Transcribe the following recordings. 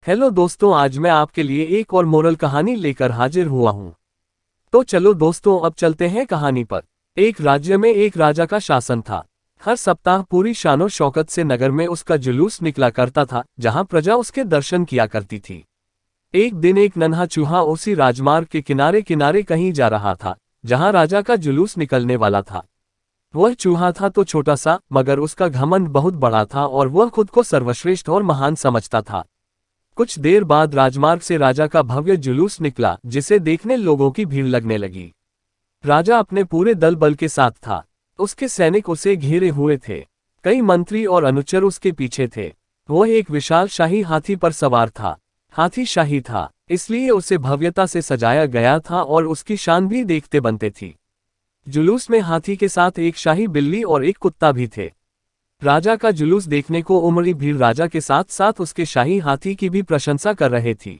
Hello दोस्तों, आज मैं आपके लिए एक और मोरल कहानी लेकर हाजिर हुआ हूँ। तो चलो दोस्तों, अब चलते हैं कहानी पर। एक राज्य में एक राजा का शासन था। हर सप्ताह पूरी शानो शौकत से नगर में उसका जुलूस निकला करता था, जहाँ प्रजा उसके दर्शन किया करती थी। एक दिन एक नन्हा चूहा उसी राजमार्ग के किनारे किनारे कहीं जा रहा था, जहाँ राजा का जुलूस निकलने वाला था। वह चूहा था तो छोटा सा, मगर उसका घमंड बहुत बड़ा था और वह खुद को सर्वश्रेष्ठ और महान समझता था। कुछ देर बाद राजमार्ग से राजा का भव्य जुलूस निकला, जिसे देखने लोगों की भीड़ लगने लगी। राजा अपने पूरे दल बल के साथ था। उसके सैनिक उसे घेरे हुए थे। कई मंत्री और अनुचर उसके पीछे थे। वह एक विशाल शाही हाथी पर सवार था। हाथी शाही था, इसलिए उसे भव्यता से सजाया गया था और उसकी शान भी देखते बनते थी। जुलूस में हाथी के साथ एक शाही बिल्ली और एक कुत्ता भी थे। राजा का जुलूस देखने को उमड़ी भीड़ राजा के साथ साथ उसके शाही हाथी की भी प्रशंसा कर रहे थी।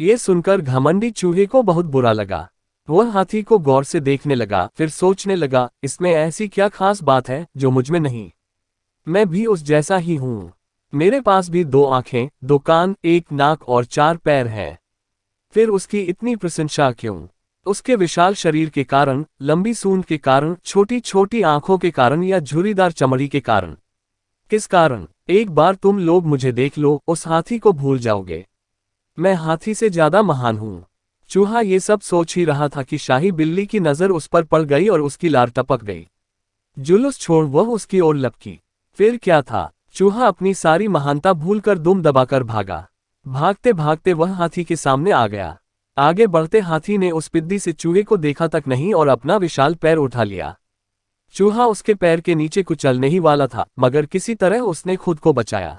ये सुनकर घमंडी चूहे को बहुत बुरा लगा। वह हाथी को गौर से देखने लगा, फिर सोचने लगा, इसमें ऐसी क्या खास बात है जो मुझ में नहीं। मैं भी उस जैसा ही हूँ। मेरे पास भी 2 आंखें, 2 कान, 1 नाक और 4 पैर हैं। फिर उसकी इतनी प्रशंसा क्यों? उसके विशाल शरीर के कारण, लंबी सूंड के कारण, छोटी छोटी आंखों के कारण या झुर्रीदार चमड़ी के कारण? किस कारण? एक बार तुम लोग मुझे देख लो, उस हाथी को भूल जाओगे। मैं हाथी से ज्यादा महान हूँ। चूहा ये सब सोच ही रहा था कि शाही बिल्ली की नजर उस पर पड़ गई और उसकी लार टपक गई। जुलूस छोड़ वह उसकी ओर लपकी। फिर क्या था? चूहा अपनी सारी महानता भूलकर दुम दबाकर भागा। भागते भागते वह हाथी के सामने आ गया। आगे बढ़ते हाथी ने उस पिद्दी से चूहे को देखा तक नहीं और अपना विशाल पैर उठा लिया। चूहा उसके पैर के नीचे कुचलने ही वाला था, मगर किसी तरह उसने खुद को बचाया।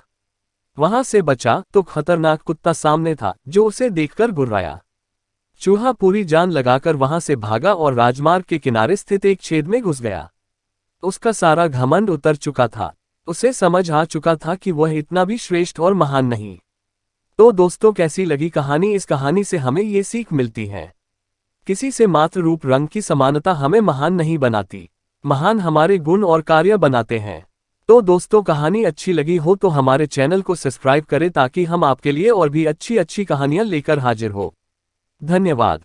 वहां से बचा तो खतरनाक कुत्ता सामने था, जो उसे देखकर गुर्राया। चूहा पूरी जान लगाकर वहां से भागा और राजमार्ग के किनारे स्थित एक छेद में घुस गया। उसका सारा घमंड उतर चुका था। उसे समझ आ चुका था कि वह इतना भी श्रेष्ठ और महान नहीं। तो दोस्तों, कैसी लगी कहानी? इस कहानी से हमें ये सीख मिलती है, किसी से मात्र रूप रंग की समानता हमें महान नहीं बनाती। महान हमारे गुण और कार्य बनाते हैं। तो दोस्तों, कहानी अच्छी लगी हो तो हमारे चैनल को सब्सक्राइब करें, ताकि हम आपके लिए और भी अच्छी अच्छी कहानियां लेकर हाजिर हो। धन्यवाद।